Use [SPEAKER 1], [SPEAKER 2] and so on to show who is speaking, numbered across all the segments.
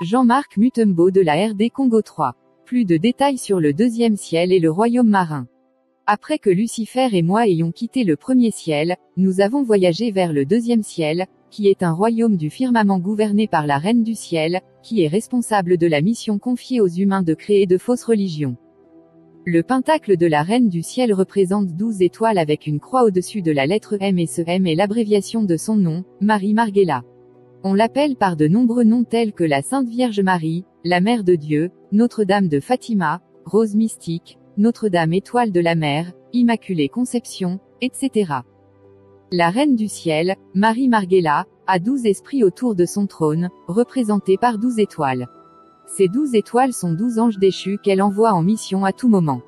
[SPEAKER 1] Jean-Marc Mutombo de la RD Congo 3. Plus de détails sur le deuxième ciel et le royaume marin. Après que Lucifer et moi ayons quitté le premier ciel, nous avons voyagé vers le deuxième ciel, qui est un royaume du firmament gouverné par la Reine du ciel, qui est responsable de la mission confiée aux humains de créer de fausses religions. Le pentacle de la Reine du ciel représente 12 étoiles avec une croix au-dessus de la lettre M et ce M est l'abréviation de son nom, Marie Marghella. On l'appelle par de nombreux noms tels que la Sainte Vierge Marie, la Mère de Dieu, Notre-Dame de Fatima, Rose Mystique, Notre-Dame Étoile de la Mer, Immaculée Conception, etc. La Reine du ciel, Marie Marghella, a 12 esprits autour de son trône, représentés par 12 étoiles. Ces 12 étoiles sont 12 anges déchus qu'elle envoie en mission à tout moment.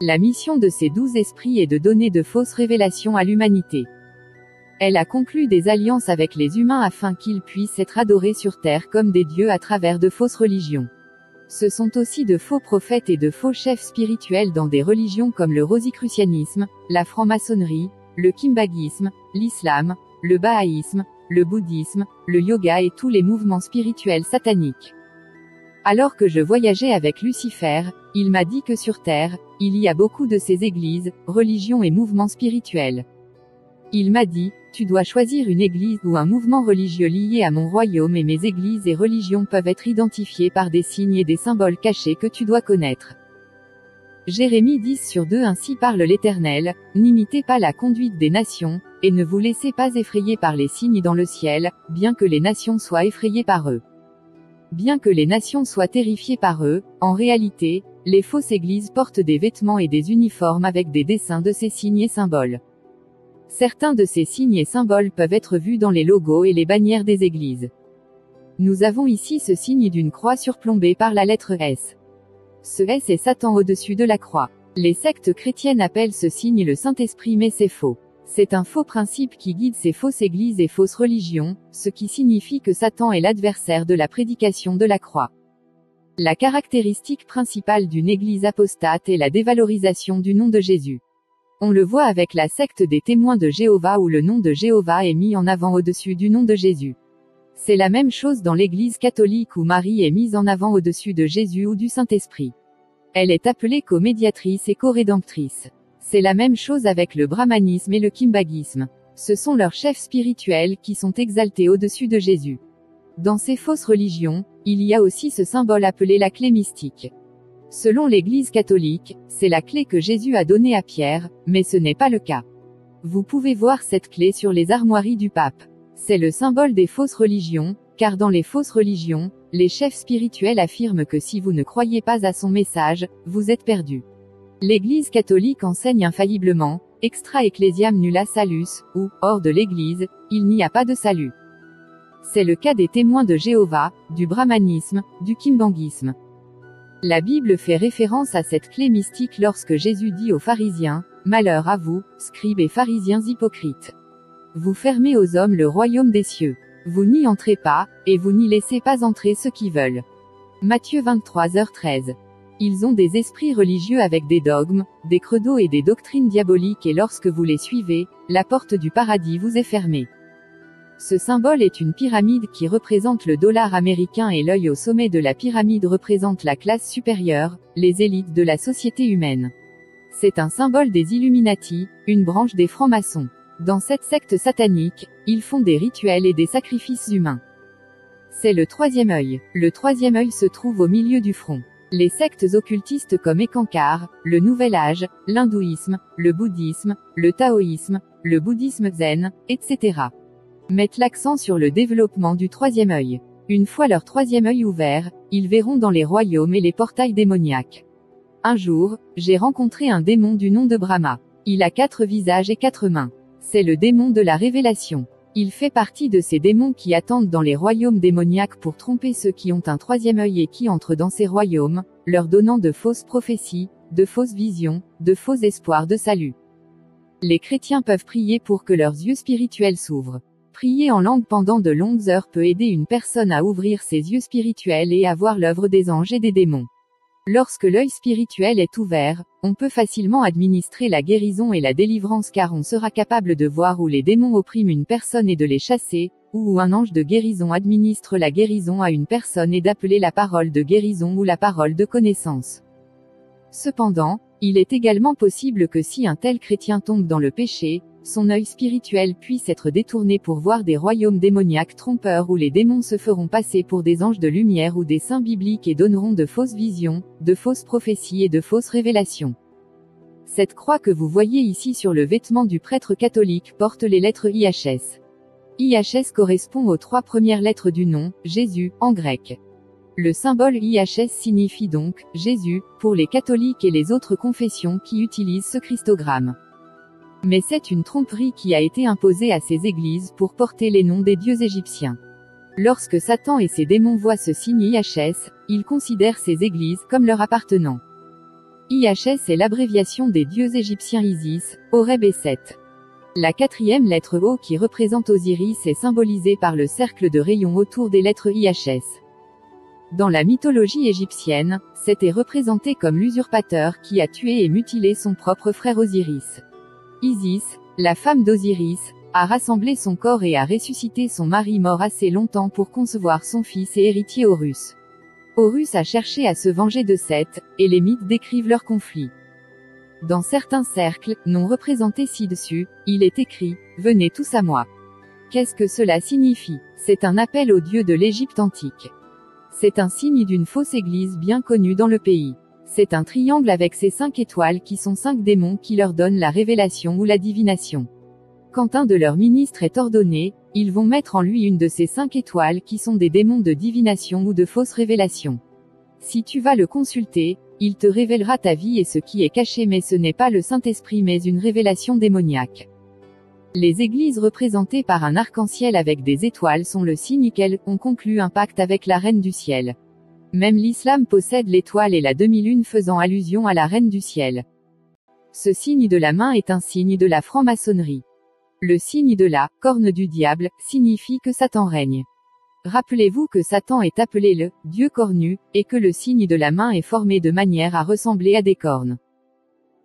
[SPEAKER 1] La mission de ces 12 esprits est de donner de fausses révélations à l'humanité. Elle a conclu des alliances avec les humains afin qu'ils puissent être adorés sur terre comme des dieux à travers de fausses religions. Ce sont aussi de faux prophètes et de faux chefs spirituels dans des religions comme le rosicrucianisme, la franc-maçonnerie, le kimbagisme, l'islam, le bahaïsme, le bouddhisme, le yoga et tous les mouvements spirituels sataniques. Alors que je voyageais avec Lucifer, il m'a dit que sur Terre, il y a beaucoup de ces églises, religions et mouvements spirituels. Il m'a dit, tu dois choisir une église ou un mouvement religieux lié à mon royaume et mes églises et religions peuvent être identifiées par des signes et des symboles cachés que tu dois connaître. Jérémie 10/2 Ainsi parle l'Éternel, n'imitez pas la conduite des nations, et ne vous laissez pas effrayer par les signes dans le ciel, bien que les nations soient effrayées par eux. Bien que les nations soient terrifiées par eux, en réalité, les fausses églises portent des vêtements et des uniformes avec des dessins de ces signes et symboles. Certains de ces signes et symboles peuvent être vus dans les logos et les bannières des églises. Nous avons ici ce signe d'une croix surplombée par la lettre S. Ce S est Satan au-dessus de la croix. Les sectes chrétiennes appellent ce signe le Saint-Esprit mais c'est faux. C'est un faux principe qui guide ces fausses églises et fausses religions, ce qui signifie que Satan est l'adversaire de la prédication de la croix. La caractéristique principale d'une église apostate est la dévalorisation du nom de Jésus. On le voit avec la secte des témoins de Jéhovah où le nom de Jéhovah est mis en avant au-dessus du nom de Jésus. C'est la même chose dans l'église catholique où Marie est mise en avant au-dessus de Jésus ou du Saint-Esprit. Elle est appelée co-médiatrice et co-rédemptrice. C'est la même chose avec le brahmanisme et le kimbagisme. Ce sont leurs chefs spirituels qui sont exaltés au-dessus de Jésus. Dans ces fausses religions, il y a aussi ce symbole appelé la clé mystique. Selon l'Église catholique, c'est la clé que Jésus a donnée à Pierre, mais ce n'est pas le cas. Vous pouvez voir cette clé sur les armoiries du pape. C'est le symbole des fausses religions, car dans les fausses religions, les chefs spirituels affirment que si vous ne croyez pas à son message, vous êtes perdu. L'Église catholique enseigne infailliblement, extra ecclesiam nulla salus, ou, hors de l'Église, il n'y a pas de salut. C'est le cas des témoins de Jéhovah, du brahmanisme, du kimbangisme. La Bible fait référence à cette clé mystique lorsque Jésus dit aux pharisiens, « Malheur à vous, scribes et pharisiens hypocrites. Vous fermez aux hommes le royaume des cieux. Vous n'y entrez pas, et vous n'y laissez pas entrer ceux qui veulent. » Matthieu 23h13. Ils ont des esprits religieux avec des dogmes, des credos et des doctrines diaboliques et lorsque vous les suivez, la porte du paradis vous est fermée. Ce symbole est une pyramide qui représente le dollar américain et l'œil au sommet de la pyramide représente la classe supérieure, les élites de la société humaine. C'est un symbole des Illuminati, une branche des francs-maçons. Dans cette secte satanique, ils font des rituels et des sacrifices humains. C'est le troisième œil. Le troisième œil se trouve au milieu du front. Les sectes occultistes comme Ekankar, le Nouvel Âge, l'hindouisme, le bouddhisme, le taoïsme, le bouddhisme zen, etc. mettent l'accent sur le développement du troisième œil. Une fois leur troisième œil ouvert, ils verront dans les royaumes et les portails démoniaques. Un jour, j'ai rencontré un démon du nom de Brahma. Il a 4 visages et 4 mains. C'est le démon de la révélation. Il fait partie de ces démons qui attendent dans les royaumes démoniaques pour tromper ceux qui ont un troisième œil et qui entrent dans ces royaumes, leur donnant de fausses prophéties, de fausses visions, de faux espoirs de salut. Les chrétiens peuvent prier pour que leurs yeux spirituels s'ouvrent. Prier en langue pendant de longues heures peut aider une personne à ouvrir ses yeux spirituels et à voir l'œuvre des anges et des démons. Lorsque l'œil spirituel est ouvert, on peut facilement administrer la guérison et la délivrance car on sera capable de voir où les démons oppriment une personne et de les chasser, ou où un ange de guérison administre la guérison à une personne et d'appeler la parole de guérison ou la parole de connaissance. Cependant, il est également possible que si un tel chrétien tombe dans le péché, son œil spirituel puisse être détourné pour voir des royaumes démoniaques trompeurs où les démons se feront passer pour des anges de lumière ou des saints bibliques et donneront de fausses visions, de fausses prophéties et de fausses révélations. Cette croix que vous voyez ici sur le vêtement du prêtre catholique porte les lettres IHS. IHS correspond aux 3 premières lettres du nom, Jésus, en grec. Le symbole IHS signifie donc, Jésus, pour les catholiques et les autres confessions qui utilisent ce christogramme. Mais c'est une tromperie qui a été imposée à ces églises pour porter les noms des dieux égyptiens. Lorsque Satan et ses démons voient ce signe IHS, ils considèrent ces églises comme leur appartenant. IHS est l'abréviation des dieux égyptiens Isis, Horeb et Seth. La 4e lettre O qui représente Osiris est symbolisée par le cercle de rayons autour des lettres IHS. Dans la mythologie égyptienne, Seth est représenté comme l'usurpateur qui a tué et mutilé son propre frère Osiris. Isis, la femme d'Osiris, a rassemblé son corps et a ressuscité son mari mort assez longtemps pour concevoir son fils et héritier Horus. Horus a cherché à se venger de Seth, et les mythes décrivent leur conflit. Dans certains cercles, non représentés ci-dessus, il est écrit « Venez tous à moi ». Qu'est-ce que cela signifie? C'est un appel aux dieux de l'Égypte antique. C'est un signe d'une fausse église bien connue dans le pays. C'est un triangle avec ses 5 étoiles qui sont 5 démons qui leur donnent la révélation ou la divination. Quand un de leurs ministres est ordonné, ils vont mettre en lui une de ces 5 étoiles qui sont des démons de divination ou de fausses révélations. Si tu vas le consulter, il te révélera ta vie et ce qui est caché, mais ce n'est pas le Saint-Esprit mais une révélation démoniaque. Les églises représentées par un arc-en-ciel avec des étoiles sont le signe qu'elles ont conclu un pacte avec la Reine du Ciel. Même l'islam possède l'étoile et la demi-lune faisant allusion à la Reine du Ciel. Ce signe de la main est un signe de la franc-maçonnerie. Le signe de la corne du diable signifie que Satan règne. Rappelez-vous que Satan est appelé le Dieu cornu, et que le signe de la main est formé de manière à ressembler à des cornes.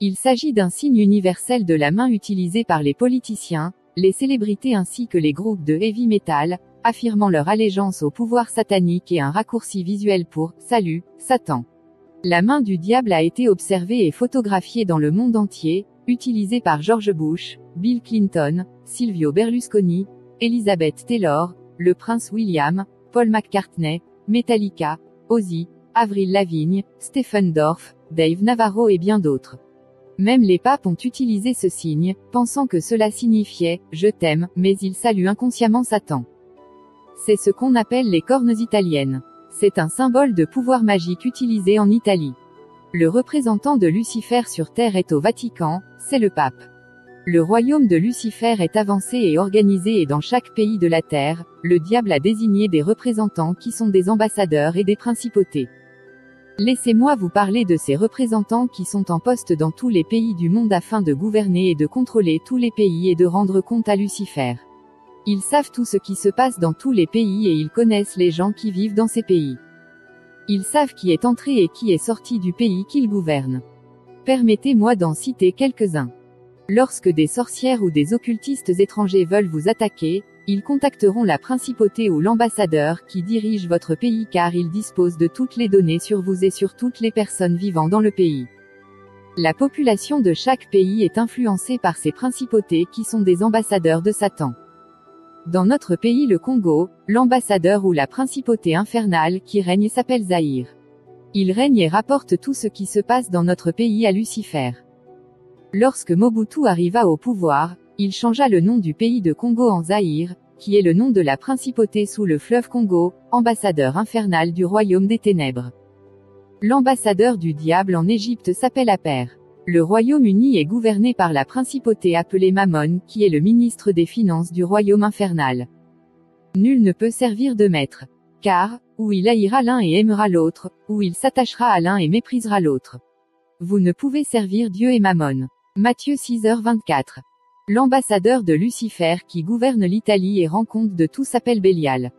[SPEAKER 1] Il s'agit d'un signe universel de la main utilisé par les politiciens, les célébrités ainsi que les groupes de heavy metal, affirmant leur allégeance au pouvoir satanique et un raccourci visuel pour « Salut, Satan ». La main du diable a été observée et photographiée dans le monde entier, utilisée par George Bush, Bill Clinton, Silvio Berlusconi, Elizabeth Taylor, le prince William, Paul McCartney, Metallica, Ozzy, Avril Lavigne, Stephen Dorff, Dave Navarro et bien d'autres. Même les papes ont utilisé ce signe, pensant que cela signifiait « je t'aime », mais ils saluent inconsciemment Satan. C'est ce qu'on appelle les cornes italiennes. C'est un symbole de pouvoir magique utilisé en Italie. Le représentant de Lucifer sur Terre est au Vatican, c'est le pape. Le royaume de Lucifer est avancé et organisé et dans chaque pays de la Terre, le diable a désigné des représentants qui sont des ambassadeurs et des principautés. Laissez-moi vous parler de ces représentants qui sont en poste dans tous les pays du monde afin de gouverner et de contrôler tous les pays et de rendre compte à Lucifer. Ils savent tout ce qui se passe dans tous les pays et ils connaissent les gens qui vivent dans ces pays. Ils savent qui est entré et qui est sorti du pays qu'ils gouvernent. Permettez-moi d'en citer quelques-uns. Lorsque des sorcières ou des occultistes étrangers veulent vous attaquer, ils contacteront la principauté ou l'ambassadeur qui dirige votre pays car ils disposent de toutes les données sur vous et sur toutes les personnes vivant dans le pays. La population de chaque pays est influencée par ces principautés qui sont des ambassadeurs de Satan. Dans notre pays le Congo, l'ambassadeur ou la principauté infernale qui règne s'appelle Zaïre. Il règne et rapporte tout ce qui se passe dans notre pays à Lucifer. Lorsque Mobutu arriva au pouvoir, il changea le nom du pays de Congo en Zaïre, qui est le nom de la principauté sous le fleuve Congo, ambassadeur infernal du royaume des ténèbres. L'ambassadeur du diable en Égypte s'appelle Aper. Le Royaume-Uni est gouverné par la principauté appelée Mammon, qui est le ministre des Finances du royaume infernal. Nul ne peut servir de maître. Car, ou il haïra l'un et aimera l'autre, ou il s'attachera à l'un et méprisera l'autre. Vous ne pouvez servir Dieu et Mammon. Matthieu 6h24. L'ambassadeur de Lucifer qui gouverne l'Italie et rend compte de tout s'appelle Bélial.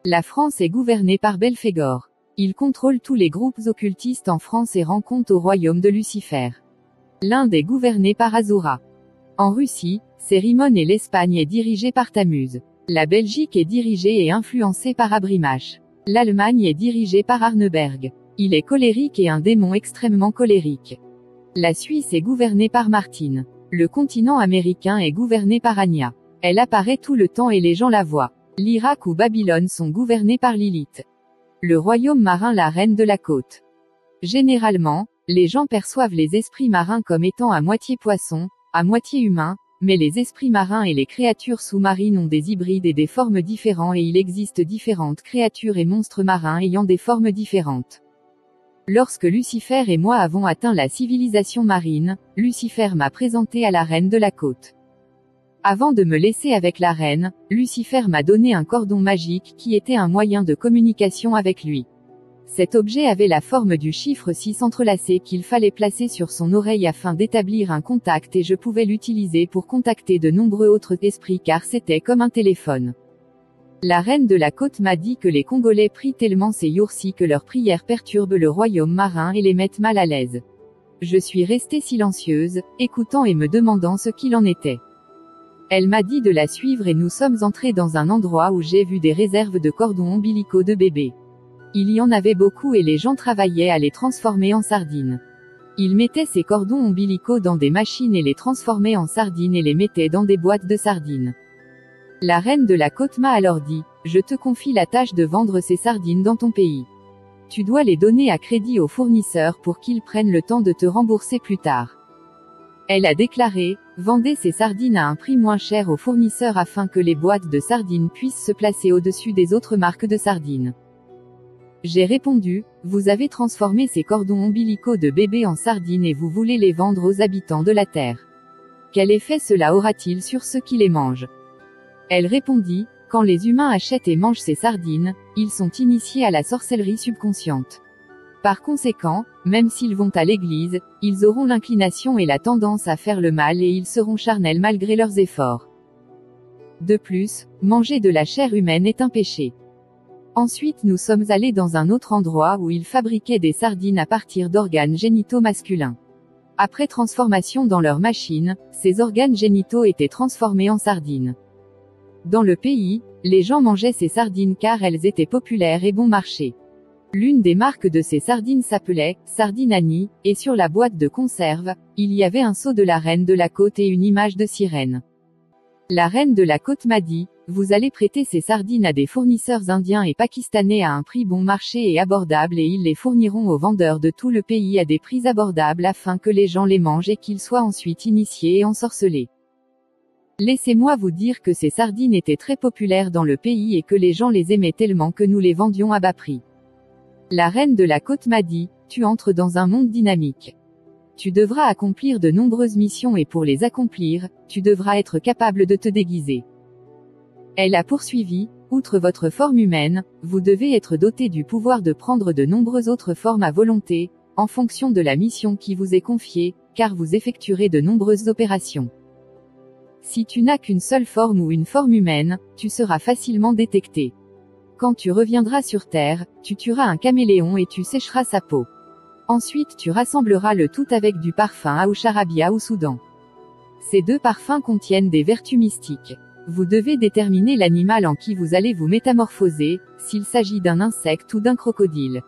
[SPEAKER 1] La France est gouvernée par Belphégor. Il contrôle tous les groupes occultistes en France et rend compte au royaume de Lucifer. L'Inde est gouvernée par Azura. En Russie, c'est Rimon et l'Espagne est dirigée par Tammuz. La Belgique est dirigée et influencée par Abrimache. L'Allemagne est dirigée par Arneberg. Il est colérique et un démon extrêmement colérique. La Suisse est gouvernée par Martine. Le continent américain est gouverné par Anya. Elle apparaît tout le temps et les gens la voient. L'Irak ou Babylone sont gouvernés par Lilith. Le royaume marin, la reine de la côte. Généralement, les gens perçoivent les esprits marins comme étant à moitié poissons, à moitié humains, mais les esprits marins et les créatures sous-marines ont des hybrides et des formes différentes et il existe différentes créatures et monstres marins ayant des formes différentes. Lorsque Lucifer et moi avons atteint la civilisation marine, Lucifer m'a présenté à la reine de la côte. Avant de me laisser avec la reine, Lucifer m'a donné un cordon magique qui était un moyen de communication avec lui. Cet objet avait la forme du chiffre 6 entrelacé qu'il fallait placer sur son oreille afin d'établir un contact et je pouvais l'utiliser pour contacter de nombreux autres esprits car c'était comme un téléphone. La reine de la côte m'a dit que les Congolais prient tellement ces jours-ci que leurs prières perturbent le royaume marin et les mettent mal à l'aise. Je suis restée silencieuse, écoutant et me demandant ce qu'il en était. Elle m'a dit de la suivre et nous sommes entrés dans un endroit où j'ai vu des réserves de cordons ombilicaux de bébés. Il y en avait beaucoup et les gens travaillaient à les transformer en sardines. Ils mettaient ces cordons ombilicaux dans des machines et les transformaient en sardines et les mettaient dans des boîtes de sardines. La reine de la côte m'a alors dit, « Je te confie la tâche de vendre ces sardines dans ton pays. Tu dois les donner à crédit aux fournisseurs pour qu'ils prennent le temps de te rembourser plus tard. » Elle a déclaré, « Vendez ces sardines à un prix moins cher aux fournisseurs afin que les boîtes de sardines puissent se placer au-dessus des autres marques de sardines. » J'ai répondu, « Vous avez transformé ces cordons ombilicaux de bébés en sardines et vous voulez les vendre aux habitants de la Terre. Quel effet cela aura-t-il sur ceux qui les mangent ?» Elle répondit, « Quand les humains achètent et mangent ces sardines, ils sont initiés à la sorcellerie subconsciente. Par conséquent, même s'ils vont à l'église, ils auront l'inclination et la tendance à faire le mal et ils seront charnels malgré leurs efforts. De plus, manger de la chair humaine est un péché. » Ensuite nous sommes allés dans un autre endroit où ils fabriquaient des sardines à partir d'organes génitaux masculins. Après transformation dans leur machine, ces organes génitaux étaient transformés en sardines. Dans le pays, les gens mangeaient ces sardines car elles étaient populaires et bon marché. L'une des marques de ces sardines s'appelait « Sardine Annie », et sur la boîte de conserve, il y avait un sceau de la reine de la côte et une image de sirène. La reine de la côte m'a dit, « Vous allez prêter ces sardines à des fournisseurs indiens et pakistanais à un prix bon marché et abordable et ils les fourniront aux vendeurs de tout le pays à des prix abordables afin que les gens les mangent et qu'ils soient ensuite initiés et ensorcelés. » Laissez-moi vous dire que ces sardines étaient très populaires dans le pays et que les gens les aimaient tellement que nous les vendions à bas prix. La reine de la côte m'a dit, « Tu entres dans un monde dynamique. Tu devras accomplir de nombreuses missions et pour les accomplir, tu devras être capable de te déguiser. » Elle a poursuivi, « Outre votre forme humaine, vous devez être doté du pouvoir de prendre de nombreuses autres formes à volonté, en fonction de la mission qui vous est confiée, car vous effectuerez de nombreuses opérations. Si tu n'as qu'une seule forme ou une forme humaine, tu seras facilement détecté. Quand tu reviendras sur Terre, tu tueras un caméléon et tu sécheras sa peau. Ensuite tu rassembleras le tout avec du parfum à ou charabia ou soudan. Ces deux parfums contiennent des vertus mystiques. Vous devez déterminer l'animal en qui vous allez vous métamorphoser, s'il s'agit d'un insecte ou d'un crocodile.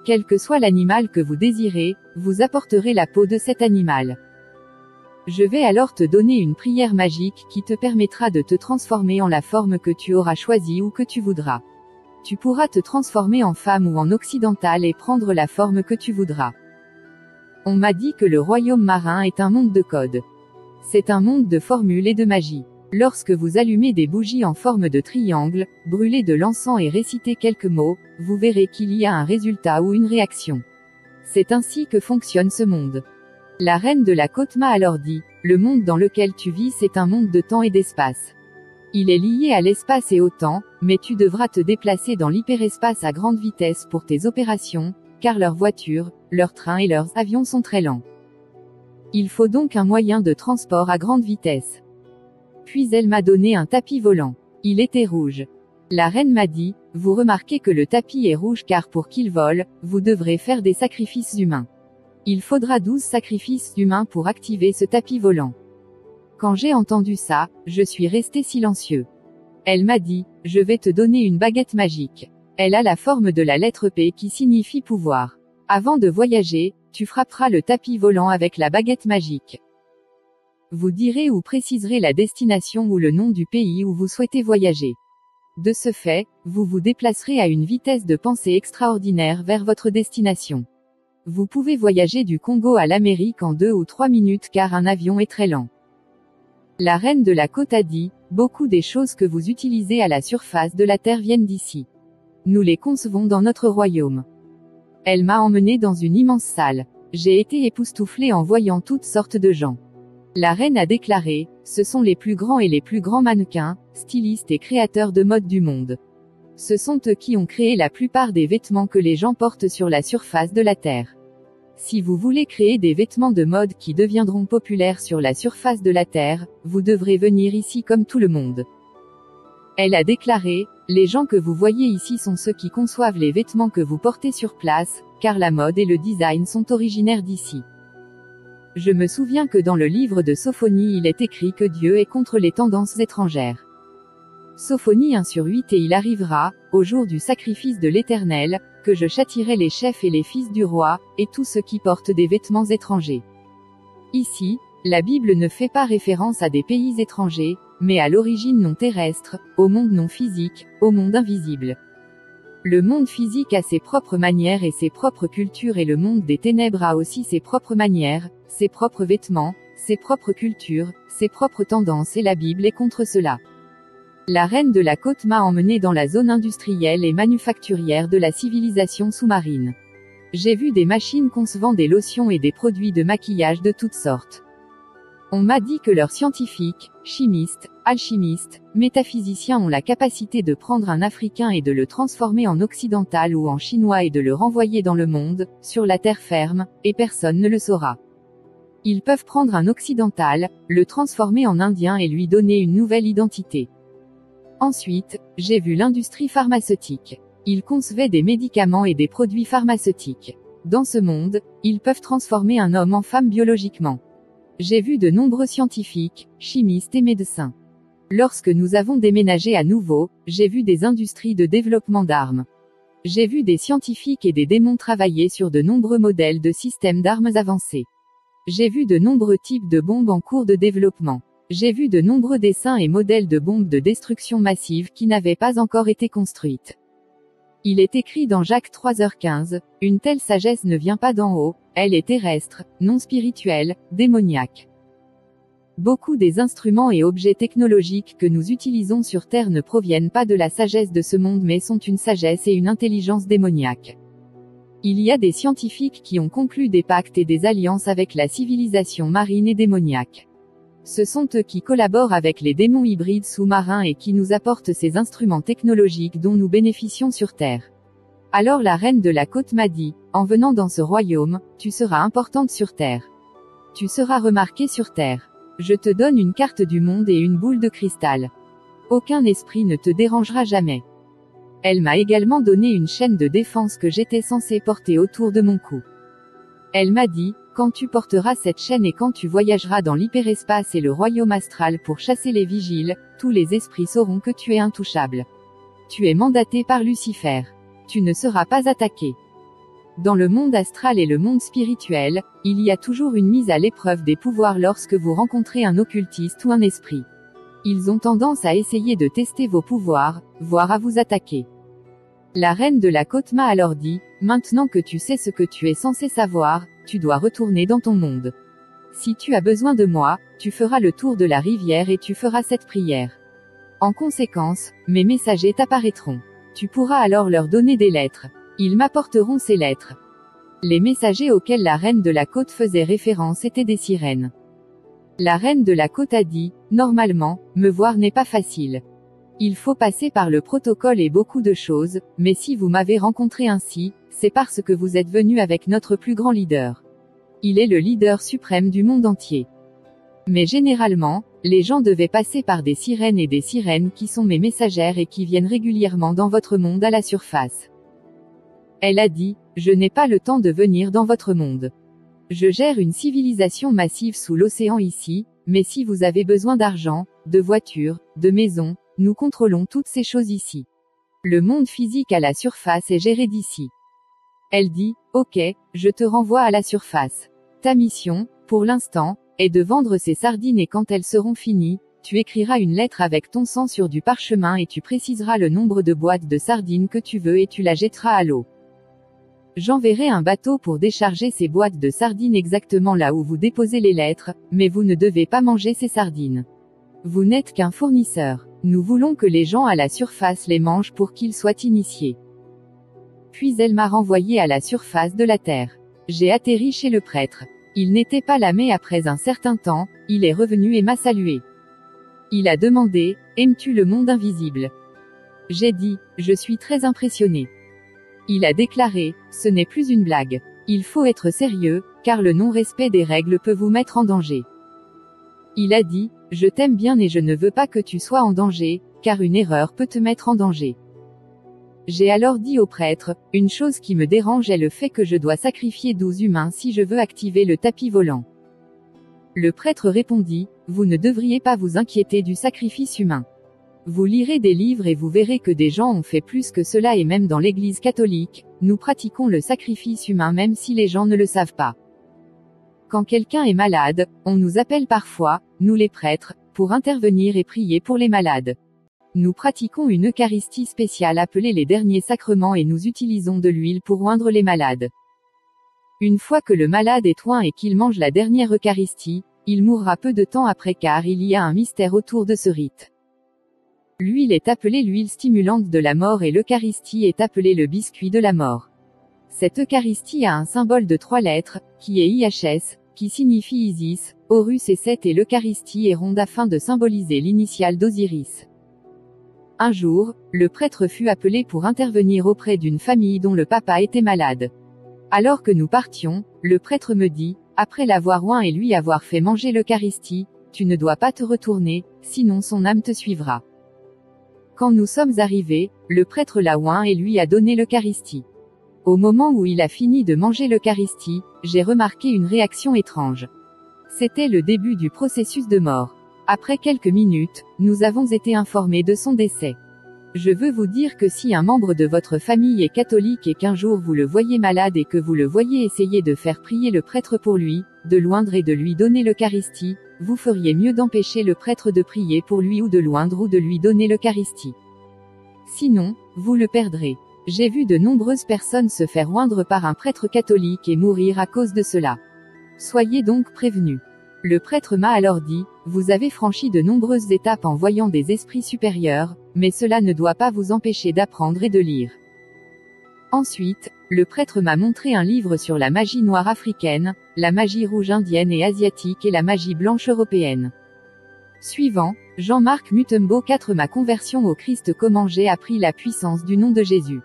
[SPEAKER 1] Quel que soit l'animal que vous désirez, vous apporterez la peau de cet animal. Je vais alors te donner une prière magique qui te permettra de te transformer en la forme que tu auras choisie ou que tu voudras. Tu pourras te transformer en femme ou en occidentale et prendre la forme que tu voudras. On m'a dit que le royaume marin est un monde de codes. C'est un monde de formules et de magie. Lorsque vous allumez des bougies en forme de triangle, brûlez de l'encens et récitez quelques mots, vous verrez qu'il y a un résultat ou une réaction. C'est ainsi que fonctionne ce monde. La reine de la côte m'a alors dit, « Le monde dans lequel tu vis c'est un monde de temps et d'espace. Il est lié à l'espace et au temps, mais tu devras te déplacer dans l'hyperespace à grande vitesse pour tes opérations, car leurs voitures, leurs trains et leurs avions sont très lents. Il faut donc un moyen de transport à grande vitesse. » Puis elle m'a donné un tapis volant. Il était rouge. La reine m'a dit, « Vous remarquez que le tapis est rouge car pour qu'il vole, vous devrez faire des sacrifices humains. Il faudra 12 sacrifices humains pour activer ce tapis volant. » Quand j'ai entendu ça, je suis resté silencieux. Elle m'a dit, je vais te donner une baguette magique. Elle a la forme de la lettre P qui signifie pouvoir. Avant de voyager, tu frapperas le tapis volant avec la baguette magique. Vous direz ou préciserez la destination ou le nom du pays où vous souhaitez voyager. De ce fait, vous vous déplacerez à une vitesse de pensée extraordinaire vers votre destination. Vous pouvez voyager du Congo à l'Amérique en 2 ou 3 minutes car un avion est très lent. La reine de la côte a dit, beaucoup des choses que vous utilisez à la surface de la terre viennent d'ici. Nous les concevons dans notre royaume. Elle m'a emmené dans une immense salle. J'ai été époustouflée en voyant toutes sortes de gens. La reine a déclaré, ce sont les plus grands et les plus grands mannequins, stylistes et créateurs de mode du monde. Ce sont eux qui ont créé la plupart des vêtements que les gens portent sur la surface de la terre. Si vous voulez créer des vêtements de mode qui deviendront populaires sur la surface de la terre, vous devrez venir ici comme tout le monde. Elle a déclaré, les gens que vous voyez ici sont ceux qui conçoivent les vêtements que vous portez sur place, car la mode et le design sont originaires d'ici. Je me souviens que dans le livre de Sophonie il est écrit que Dieu est contre les tendances étrangères. Sophonie 1/8 Et il arrivera, au jour du sacrifice de l'Éternel, que je châtierai les chefs et les fils du roi, et tous ceux qui portent des vêtements étrangers. Ici, la Bible ne fait pas référence à des pays étrangers, mais à l'origine non terrestre, au monde non physique, au monde invisible. Le monde physique a ses propres manières et ses propres cultures et le monde des ténèbres a aussi ses propres manières, ses propres vêtements, ses propres cultures, ses propres tendances et la Bible est contre cela. La reine de la côte m'a emmené dans la zone industrielle et manufacturière de la civilisation sous-marine. J'ai vu des machines concevant des lotions et des produits de maquillage de toutes sortes. On m'a dit que leurs scientifiques, chimistes, alchimistes, métaphysiciens ont la capacité de prendre un Africain et de le transformer en occidental ou en chinois et de le renvoyer dans le monde, sur la terre ferme, et personne ne le saura. Ils peuvent prendre un occidental, le transformer en indien et lui donner une nouvelle identité. Ensuite, j'ai vu l'industrie pharmaceutique. Ils concevaient des médicaments et des produits pharmaceutiques. Dans ce monde, ils peuvent transformer un homme en femme biologiquement. J'ai vu de nombreux scientifiques, chimistes et médecins. Lorsque nous avons déménagé à nouveau, j'ai vu des industries de développement d'armes. J'ai vu des scientifiques et des démons travailler sur de nombreux modèles de systèmes d'armes avancés. J'ai vu de nombreux types de bombes en cours de développement. J'ai vu de nombreux dessins et modèles de bombes de destruction massive qui n'avaient pas encore été construites. Il est écrit dans Jacques 3h15, une telle sagesse ne vient pas d'en haut, elle est terrestre, non spirituelle, démoniaque. Beaucoup des instruments et objets technologiques que nous utilisons sur Terre ne proviennent pas de la sagesse de ce monde mais sont une sagesse et une intelligence démoniaque. Il y a des scientifiques qui ont conclu des pactes et des alliances avec la civilisation marine et démoniaque. Ce sont eux qui collaborent avec les démons hybrides sous-marins et qui nous apportent ces instruments technologiques dont nous bénéficions sur Terre. Alors la reine de la côte m'a dit, en venant dans ce royaume, tu seras importante sur Terre. Tu seras remarquée sur Terre. Je te donne une carte du monde et une boule de cristal. Aucun esprit ne te dérangera jamais. Elle m'a également donné une chaîne de défense que j'étais censé porter autour de mon cou. Elle m'a dit, quand tu porteras cette chaîne et quand tu voyageras dans l'hyperespace et le royaume astral pour chasser les vigiles, tous les esprits sauront que tu es intouchable. Tu es mandaté par Lucifer. Tu ne seras pas attaqué. Dans le monde astral et le monde spirituel, il y a toujours une mise à l'épreuve des pouvoirs lorsque vous rencontrez un occultiste ou un esprit. Ils ont tendance à essayer de tester vos pouvoirs, voire à vous attaquer. La reine de la côte m'a alors dit, maintenant que tu sais ce que tu es censé savoir, tu dois retourner dans ton monde. Si tu as besoin de moi, tu feras le tour de la rivière et tu feras cette prière. En conséquence, mes messagers t'apparaîtront. Tu pourras alors leur donner des lettres. Ils m'apporteront ces lettres. Les messagers auxquels la reine de la côte faisait référence étaient des sirènes. La reine de la côte a dit, normalement, me voir n'est pas facile. Il faut passer par le protocole et beaucoup de choses, mais si vous m'avez rencontré ainsi, c'est parce que vous êtes venu avec notre plus grand leader. Il est le leader suprême du monde entier. Mais généralement, les gens devaient passer par des sirènes et des sirènes qui sont mes messagères et qui viennent régulièrement dans votre monde à la surface. Elle a dit, je n'ai pas le temps de venir dans votre monde. Je gère une civilisation massive sous l'océan ici, mais si vous avez besoin d'argent, de voitures, de maisons, nous contrôlons toutes ces choses ici. Le monde physique à la surface est géré d'ici. Elle dit, ok, je te renvoie à la surface. Ta mission, pour l'instant, est de vendre ces sardines et quand elles seront finies, tu écriras une lettre avec ton sang sur du parchemin et tu préciseras le nombre de boîtes de sardines que tu veux et tu la jetteras à l'eau. J'enverrai un bateau pour décharger ces boîtes de sardines exactement là où vous déposez les lettres, mais vous ne devez pas manger ces sardines. Vous n'êtes qu'un fournisseur. Nous voulons que les gens à la surface les mangent pour qu'ils soient initiés. Puis elle m'a renvoyé à la surface de la terre. J'ai atterri chez le prêtre. Il n'était pas là mais après un certain temps, il est revenu et m'a salué. Il a demandé, aimes-tu le monde invisible? J'ai dit, je suis très impressionné. Il a déclaré, ce n'est plus une blague. Il faut être sérieux, car le non-respect des règles peut vous mettre en danger. Il a dit, je t'aime bien et je ne veux pas que tu sois en danger, car une erreur peut te mettre en danger. J'ai alors dit au prêtre, une chose qui me dérange est le fait que je dois sacrifier 12 humains si je veux activer le tapis volant. Le prêtre répondit, vous ne devriez pas vous inquiéter du sacrifice humain. Vous lirez des livres et vous verrez que des gens ont fait plus que cela et même dans l'Église catholique, nous pratiquons le sacrifice humain même si les gens ne le savent pas. Quand quelqu'un est malade, on nous appelle parfois, nous les prêtres, pour intervenir et prier pour les malades. Nous pratiquons une Eucharistie spéciale appelée les derniers sacrements et nous utilisons de l'huile pour oindre les malades. Une fois que le malade est oint et qu'il mange la dernière Eucharistie, il mourra peu de temps après car il y a un mystère autour de ce rite. L'huile est appelée l'huile stimulante de la mort et l'Eucharistie est appelée le biscuit de la mort. Cette Eucharistie a un symbole de 3 lettres, qui est IHS, qui signifie Isis, Horus et Seth et l'Eucharistie est ronde afin de symboliser l'initiale d'Osiris. Un jour, le prêtre fut appelé pour intervenir auprès d'une famille dont le papa était malade. Alors que nous partions, le prêtre me dit, après l'avoir oint et lui avoir fait manger l'Eucharistie, tu ne dois pas te retourner, sinon son âme te suivra. Quand nous sommes arrivés, le prêtre l'a oint et lui a donné l'Eucharistie. Au moment où il a fini de manger l'Eucharistie, j'ai remarqué une réaction étrange. C'était le début du processus de mort. Après quelques minutes, nous avons été informés de son décès. Je veux vous dire que si un membre de votre famille est catholique et qu'un jour vous le voyez malade et que vous le voyez essayer de faire prier le prêtre pour lui, de l'oindre et de lui donner l'Eucharistie, vous feriez mieux d'empêcher le prêtre de prier pour lui ou de l'oindre ou de lui donner l'Eucharistie. Sinon, vous le perdrez. J'ai vu de nombreuses personnes se faire oindre par un prêtre catholique et mourir à cause de cela. Soyez donc prévenus. Le prêtre m'a alors dit, vous avez franchi de nombreuses étapes en voyant des esprits supérieurs, mais cela ne doit pas vous empêcher d'apprendre et de lire. Ensuite, le prêtre m'a montré un livre sur la magie noire africaine, la magie rouge indienne et asiatique et la magie blanche européenne. Suivant, Jean-Marc Mutombo 4 Ma conversion au Christ. Comment j'ai appris la puissance du nom de Jésus.